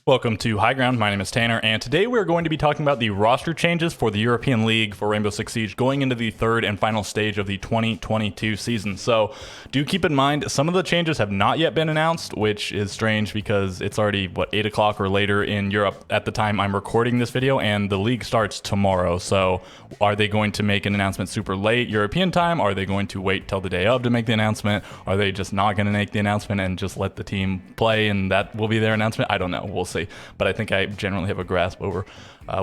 Welcome to High Ground. My name is Tanner, and today we're going to be talking about the roster changes for the European League for Rainbow Six Siege going into the third and final stage of the 2022 season. So do keep in mind, some of the changes have not yet been announced, which is strange because it's already, 8 o'clock or later in Europe at the time I'm recording this video, and the league starts tomorrow. So are they going to make an announcement super late European time? Are they going to wait till the day of to make the announcement? Are they just not going to make the announcement and just let the team play and that will be their announcement? I don't know. We'll see. But I think I generally have a grasp over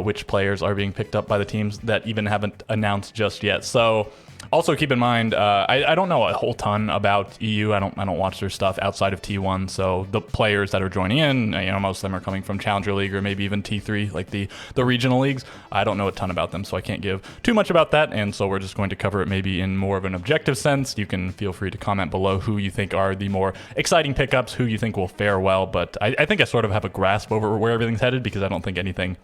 which players are being picked up by the teams that even haven't announced just yet. So also keep in mind, I don't know a whole ton about EU. I don't watch their stuff outside of T1. So the players that are joining in, most of them are coming from Challenger League or maybe even T3, like the regional leagues. I don't know a ton about them, so I can't give too much about that. And so we're just going to cover it maybe in more of an objective sense. You can feel free to comment below who you think are the more exciting pickups, who you think will fare well. But I think I sort of have a grasp over where everything's headed because I don't think anything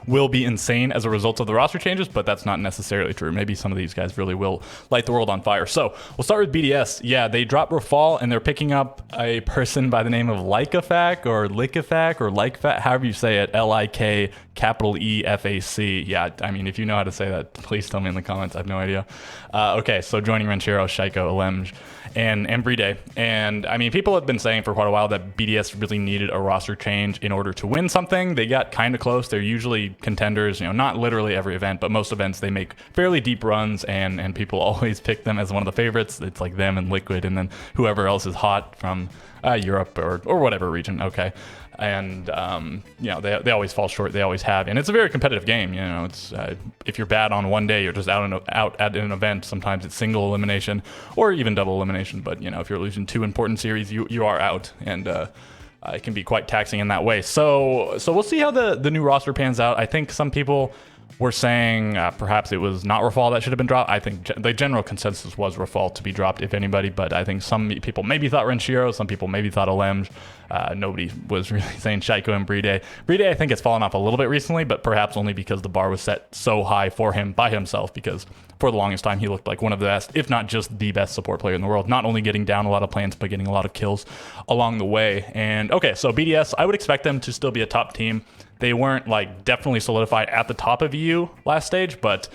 will be insane as a result of the roster changes, but that's not necessarily true. Maybe some of these guys really will light the world on fire. So we'll start with BDS. Yeah, they dropped Rafal and they're picking up a person by the name of Likafak or Likefak, however you say it, L-I-K capital E-F-A-C. Yeah, I mean, if you know how to say that, please tell me in the comments. I have no idea. Okay, so joining Ranchero, Shaiko, Alemj, and Bride. And I mean, people have been saying for quite a while that BDS really needed a roster change in order to win something. They got kind of close. They're usually contenders, not literally every event, but most events they make fairly deep runs, and people always pick them as one of the favorites. It's like them and Liquid, and then whoever else is hot from Europe or whatever region. Okay. And they always fall short. They always have, and it's a very competitive game. It's if you're bad on one day, you're just out at an event. Sometimes it's single elimination or even double elimination. But if you're losing two important series, you are out, and it can be quite taxing in that way. So we'll see how the new roster pans out. I think some people were saying perhaps it was not Rafal that should have been dropped. I think the general consensus was Rafal to be dropped, if anybody, but I think some people maybe thought Renshiro, some people maybe thought Alemj. Nobody was really saying Shaiko and Bride. Bride, I think, has fallen off a little bit recently, but perhaps only because the bar was set so high for him by himself, because for the longest time he looked like one of the best, if not just the best support player in the world, not only getting down a lot of plants, but getting a lot of kills along the way. And okay, so BDS, I would expect them to still be a top team. They weren't definitely solidified at the top of EU last stage, but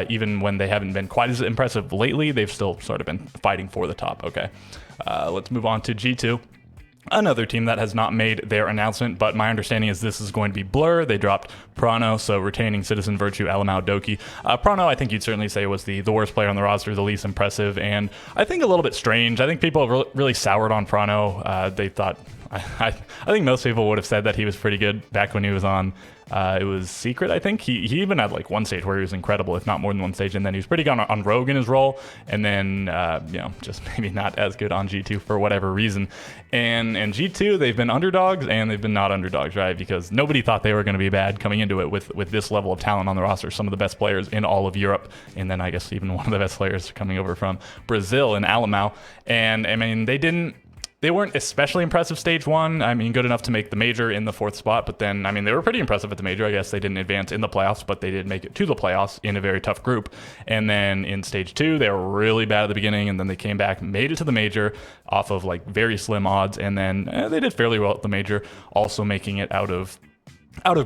even when they haven't been quite as impressive lately, they've still sort of been fighting for the top. Okay, let's move on to G2. Another team that has not made their announcement, but my understanding is this is going to be Blur. They dropped Prano, so retaining Citizen, Virtue, Alamau, Doki. Prano, I think you'd certainly say was the worst player on the roster, the least impressive, and I think a little bit strange. I think people have really soured on Prano. They thought, I think most people would have said that he was pretty good back when he was on. It was Secret, I think. He even had one stage where he was incredible, if not more than one stage, and then he was pretty good on Rogue in his role, and then just maybe not as good on G2 for whatever reason. And G2, they've been underdogs and they've been not underdogs, right? Because nobody thought they were going to be bad coming into it with this level of talent on the roster. Some of the best players in all of Europe, and then I guess even one of the best players coming over from Brazil in Alamau. And I mean, they weren't especially impressive stage one. I mean, good enough to make the major in the 4th spot, but then, I mean, they were pretty impressive at the major. I guess they didn't advance in the playoffs, but they did make it to the playoffs in a very tough group. And then in stage 2, they were really bad at the beginning, and then they came back, made it to the major off of very slim odds, and then they did fairly well at the major, also making it out of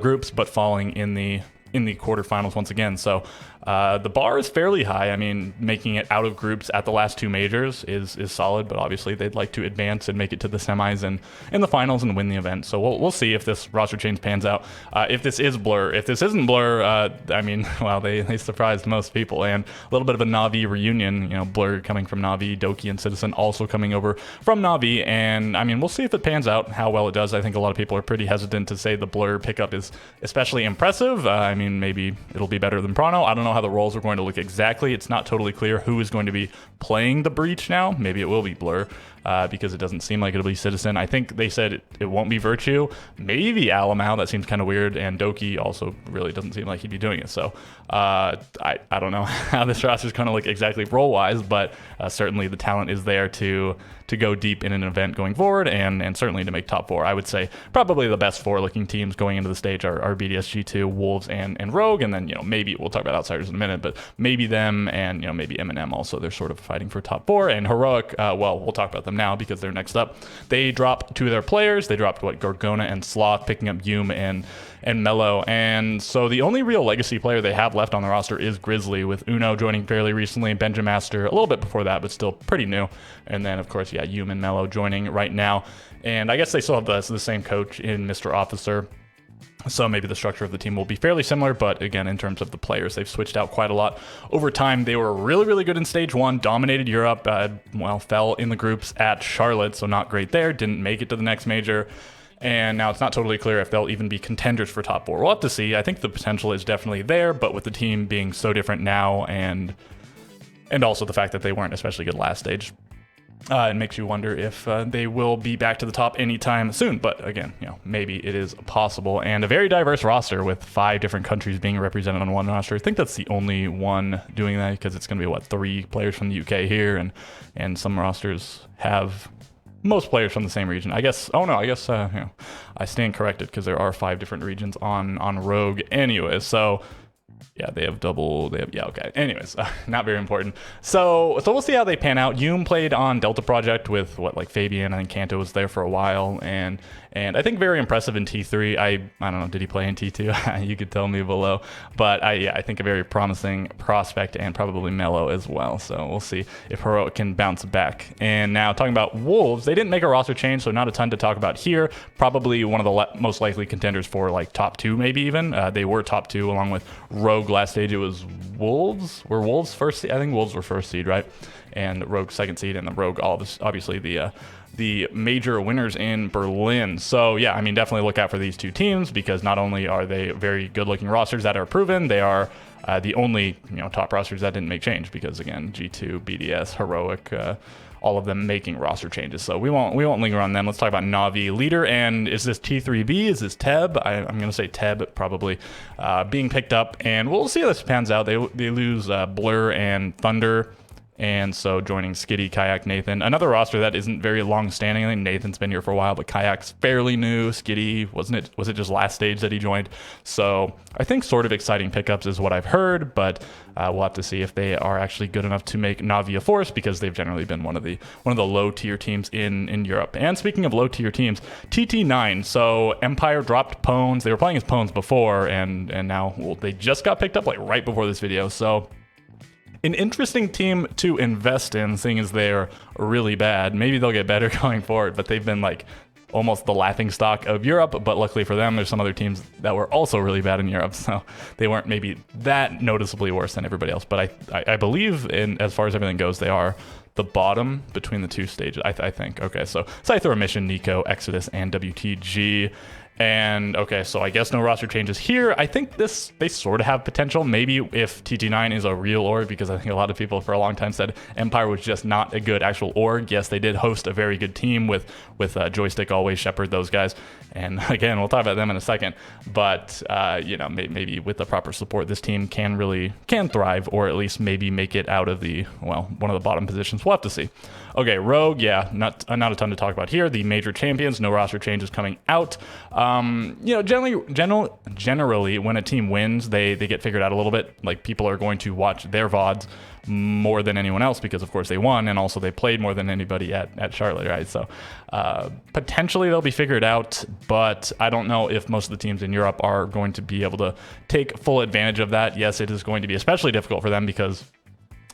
groups, but falling in the quarterfinals once again. So the bar is fairly high. I mean, making it out of groups at the last 2 majors is solid, but obviously they'd like to advance and make it to the semis and in the finals and win the event. So we'll see if this roster change pans out. If this is Blur, if this isn't Blur, I mean, well, they surprised most people, and a little bit of a NAVI reunion. Blur coming from NAVI, Doki and Citizen also coming over from NAVI, and I mean, we'll see if it pans out, how well it does. I think a lot of people are pretty hesitant to say the Blur pickup is especially impressive. I mean, maybe it'll be better than Prano. I don't know how the roles are going to look exactly. It's not totally clear who is going to be playing the Breach now. Maybe it will be Blur, because it doesn't seem like it'll be Citizen. I think they said it won't be Virtue. Maybe Alamau. That seems kind of weird. And Doki also really doesn't seem like he'd be doing it. So I don't know how this roster is going to look exactly role-wise, but certainly the talent is there to go deep in an event going forward, and certainly to make top 4. I would say probably the best 4 looking teams going into the stage are BDS, G2, Wolves, and Rogue, and then maybe we'll talk about outsiders in a minute, but maybe them and maybe MNM also. They're sort of fighting for top 4, and Heroic. Well, we'll talk about them now because they're next up. They dropped 2 of their players. They dropped Gorgona and Sloth, picking up Yume and Mello. And so the only real legacy player they have left on the roster is Grizzly, with Uno joining fairly recently, Benjamaster a little bit before that, but still pretty new. And then, of course, yeah, Yume and Mello joining right now. And I guess they still have the same coach in Mr. Officer. So maybe the structure of the team will be fairly similar, but again, in terms of the players, they've switched out quite a lot over time. They were really, really good in stage 1, dominated Europe, fell in the groups at Charlotte, so not great there, didn't make it to the next major. And now it's not totally clear if they'll even be contenders for top 4. We'll have to see. I think the potential is definitely there, but with the team being so different now and also the fact that they weren't especially good last stage, it makes you wonder if they will be back to the top anytime soon. But again, maybe it is possible. And a very diverse roster with 5 different countries being represented on one roster. I think that's the only one doing that, because it's going to be 3 players from the UK here, and some rosters have most players from the same region. I guess I stand corrected, because there are 5 different regions on Rogue anyway. So yeah, okay. Anyways, not very important. So we'll see how they pan out. Yume played on Delta Project with Fabian. I think Kanto was there for a while, and I think very impressive in T3. I don't know, did he play in T2? You could tell me below. But I think a very promising prospect, and probably Mello as well. So we'll see if Heroic can bounce back. And now talking about Wolves, they didn't make a roster change, so not a ton to talk about here. Probably one of the most likely contenders for top 2, maybe even. They were top 2 along with Rogue last stage. It was Wolves. Were Wolves first seed? I think Wolves were first seed, right? And Rogue second seed, and the Rogue, obviously the major winners in Berlin. So yeah, I mean, definitely look out for these 2 teams, because not only are they very good-looking rosters that are proven, they are the only top rosters that didn't make change, because again, G2, BDS, Heroic, all of them making roster changes. So we won't linger on them. Let's talk about Navi leader. And is this T3B? Is this Teb? I'm going to say Teb, probably being picked up. And we'll see how this pans out. They lose Blur and Thunder. And so joining Skitty, Kayak, Nathan. Another roster that isn't very long-standing. I think Nathan's been here for a while, but Kayak's fairly new. Skitty, was it just last stage that he joined? So I think sort of exciting pickups is what I've heard, but we'll have to see if they are actually good enough to make Navi a force, because they've generally been one of the low-tier teams in Europe. And speaking of low-tier teams, TT9. So Empire dropped Pones. They were playing as Pones before, and now they just got picked up right before this video. So an interesting team to invest in, seeing as they're really bad. Maybe they'll get better going forward, but they've been almost the laughingstock of Europe. But luckily for them, there's some other teams that were also really bad in Europe, so they weren't maybe that noticeably worse than everybody else. But I believe, as far as everything goes, they are the bottom between the 2 stages, I think. Okay, so Scyther, Mission, Nico, Exodus, and WTG. And okay, so I guess no roster changes here. I think they sort of have potential. Maybe if TT9 is a real org, because I think a lot of people for a long time said Empire was just not a good actual org. Yes, they did host a very good team with Joystick, Always, Shepard, those guys. And again, we'll talk about them in a second. But maybe with the proper support, this team can thrive, or at least maybe make it out of one of the bottom positions. We'll have to see. Okay, Rogue, yeah, not a ton to talk about here. The major champions, no roster changes coming out. Generally, when a team wins, they get figured out a little bit. People are going to watch their VODs more than anyone else, because of course they won, and also they played more than anybody at Charlotte, right? So potentially they'll be figured out, but I don't know if most of the teams in Europe are going to be able to take full advantage of that. Yes, it is going to be especially difficult for them, because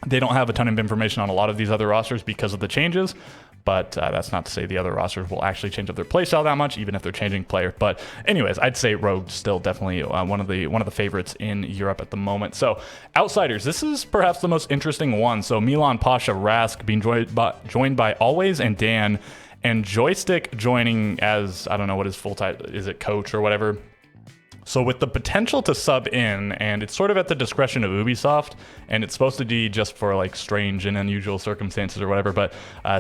they don't have a ton of information on a lot of these other rosters because of the changes. But that's not to say the other rosters will actually change up their playstyle that much, even if they're changing player. But anyways, I'd say Rogue still definitely one of the favorites in Europe at the moment. So outsiders, this is perhaps the most interesting one. So Milan, Pasha, Rask being joined by Always and Dan, and Joystick joining as, I don't know what his full title is, it coach or whatever. So with the potential to sub in, and it's sort of at the discretion of Ubisoft, and it's supposed to be just for strange and unusual circumstances or whatever, but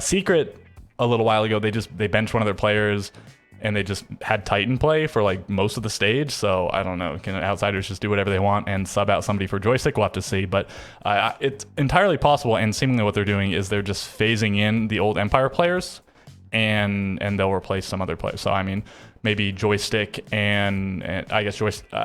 Secret a little while ago, they benched one of their players, and they just had Titan play for most of the stage. So I don't know, can outsiders just do whatever they want and sub out somebody for Joystick? We'll have to see, but it's entirely possible, and seemingly what they're doing is they're just phasing in the old Empire players and they'll replace some other players. So I mean, maybe Joystick and I guess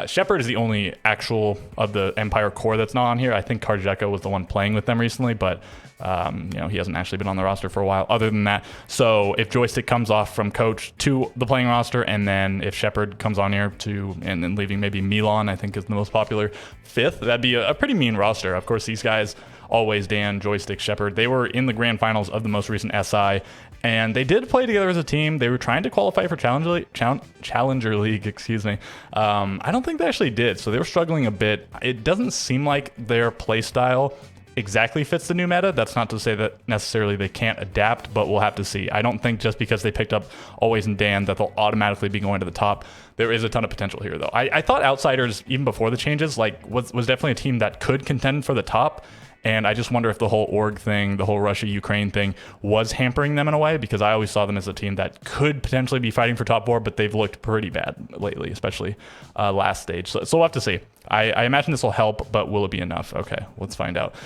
Shepard is the only actual of the Empire core that's not on here. I think Karjeko was the one playing with them recently, but he hasn't actually been on the roster for a while other than that. So if Joystick comes off from coach to the playing roster, and then if Shepard comes on here and then leaving maybe Milan, I think is the most popular fifth, that'd be a pretty mean roster. Of course, these guys, always Dan, Joystick, Shepard, they were in the grand finals of the most recent SI, and they did play together as a team. They were trying to qualify for Challenger League, excuse me. I don't think they actually did, so they were struggling a bit. It doesn't seem like their play style exactly fits the new meta. That's not to say that necessarily they can't adapt, but we'll have to see. I don't think just because they picked up Always and Dan that they'll automatically be going to the top. There is a ton of potential here, though. I thought Outsiders, even before the changes, was definitely a team that could contend for the top. And I just wonder if the whole org thing, the whole Russia-Ukraine thing was hampering them in a way, because I always saw them as a team that could potentially be fighting for top 4, but they've looked pretty bad lately, especially last stage. So we'll have to see. I imagine this will help, but will it be enough? Okay, let's find out.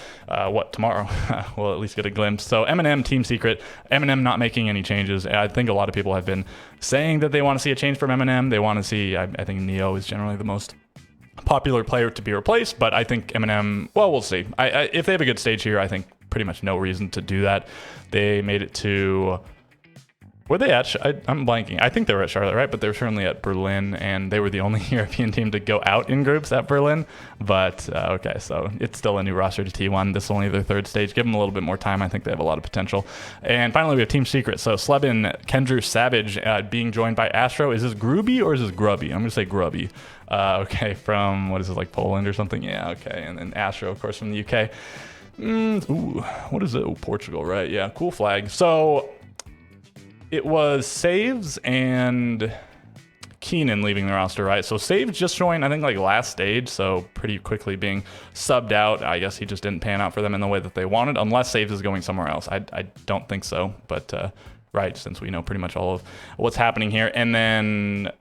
Tomorrow? We'll at least get a glimpse. So MNM, Team Secret. MNM not making any changes. I think a lot of people have been saying that they want to see a change from MNM. They want to see, I think Neo is generally the most popular player to be replaced, but I think MNM, well, we'll see. If they have a good stage here, I think pretty much no reason to do that. They made it to, were they at, I'm blanking. I think they were at Charlotte, right? But they were certainly at Berlin, and they were the only European team to go out in groups at Berlin. But okay, so it's still a new roster to T1. This is only their third stage. Give them a little bit more time. I think they have a lot of potential. And finally, we have Team Secret. So Slebin, Kendrew, Savage being joined by Astro. Is this Gruby or is this Grubby? I'm going to say Grubby. Okay, from, what is it, like Poland or something? Yeah, okay. And then Astro, of course, from the UK. Ooh, what is it? Oh, Portugal, right? Yeah, cool flag. So it was Saves and Keenan leaving the roster, right? So Saves just joined, I think, like last stage, so pretty quickly being subbed out. I guess he just didn't pan out for them in the way that they wanted, unless Saves is going somewhere else. I don't think so, but right, since we know pretty much all of what's happening here. And then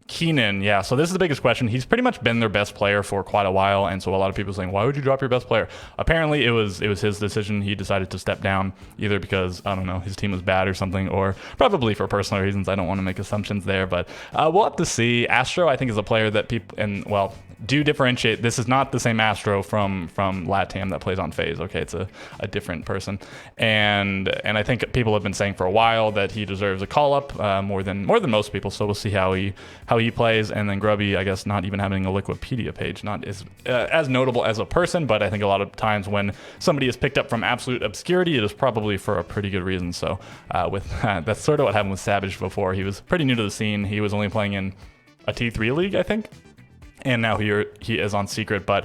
Keenan, yeah, so this is the biggest question. He's pretty much been their best player for quite a while, and so a lot of people are saying, why would you drop your best player? Apparently, it was his decision. He decided to step down, either because, I don't know, his team was bad or something, or probably for personal reasons. I don't want to make assumptions there, but we'll have to see. Astro, I think, is a player that people, and well, do differentiate. This is not the same Astro from LATAM that plays on FaZe. Okay, it's a different person, and I think people have been saying for a while that he deserves a call up more than most people. So we'll see how he plays. And then Grubby, I guess, not even having a Liquipedia page, not as notable as a person, but I think a lot of times when somebody is picked up from absolute obscurity, it is probably for a pretty good reason. So with that's sort of what happened with Savage before. He was pretty new to the scene. He was only playing in a T3 league, I think. And now he is on Secret, but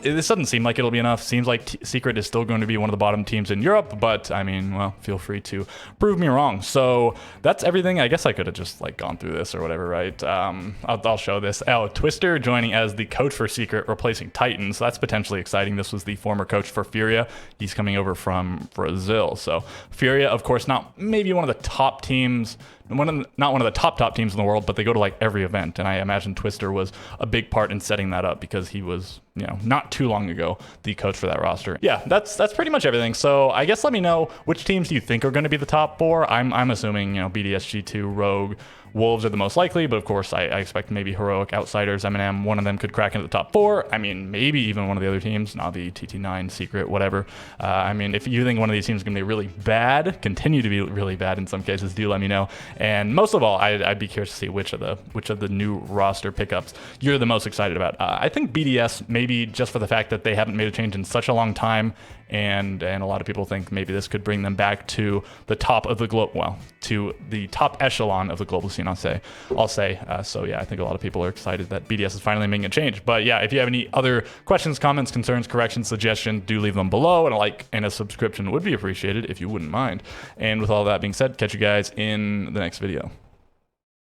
this doesn't seem like it'll be enough. Seems like Secret is still going to be one of the bottom teams in Europe, but I mean, well, feel free to prove me wrong. So that's everything. I guess I could have just like gone through this or whatever, right? I'll show this. Oh, Twister joining as the coach for Secret, replacing Titan. So that's potentially exciting. This was the former coach for Furia. He's coming over from Brazil. So Furia, of course, not maybe one of the top teams, not one of the top teams in the world, but they go to like every event, and I imagine Twister was a big part in setting that up because he was, not too long ago the coach for that roster. Yeah, that's pretty much everything. So I guess let me know, which teams do you think are going to be the top 4? I'm assuming BDS, G2, Rogue, Wolves are the most likely, but of course I expect maybe Heroic, Outsiders, MNM, one of them could crack into the top 4. I mean, maybe even one of the other teams, NAVI, TT9, Secret, whatever. I mean, if you think one of these teams is going to be really bad, continue to be really bad in some cases, do let me know. And most of all, I'd be curious to see which of the new roster pickups you're the most excited about. I think BDS, maybe just for the fact that they haven't made a change in such a long time, and a lot of people think maybe this could bring them back to the top of the to the top echelon of the global scene. I'll say. So yeah, I think a lot of people are excited that BDS is finally making a change. But yeah, if you have any other questions, comments, concerns, corrections, suggestions, do leave them below, and a like and a subscription would be appreciated if you wouldn't mind. And with all that being said, catch you guys in the next video.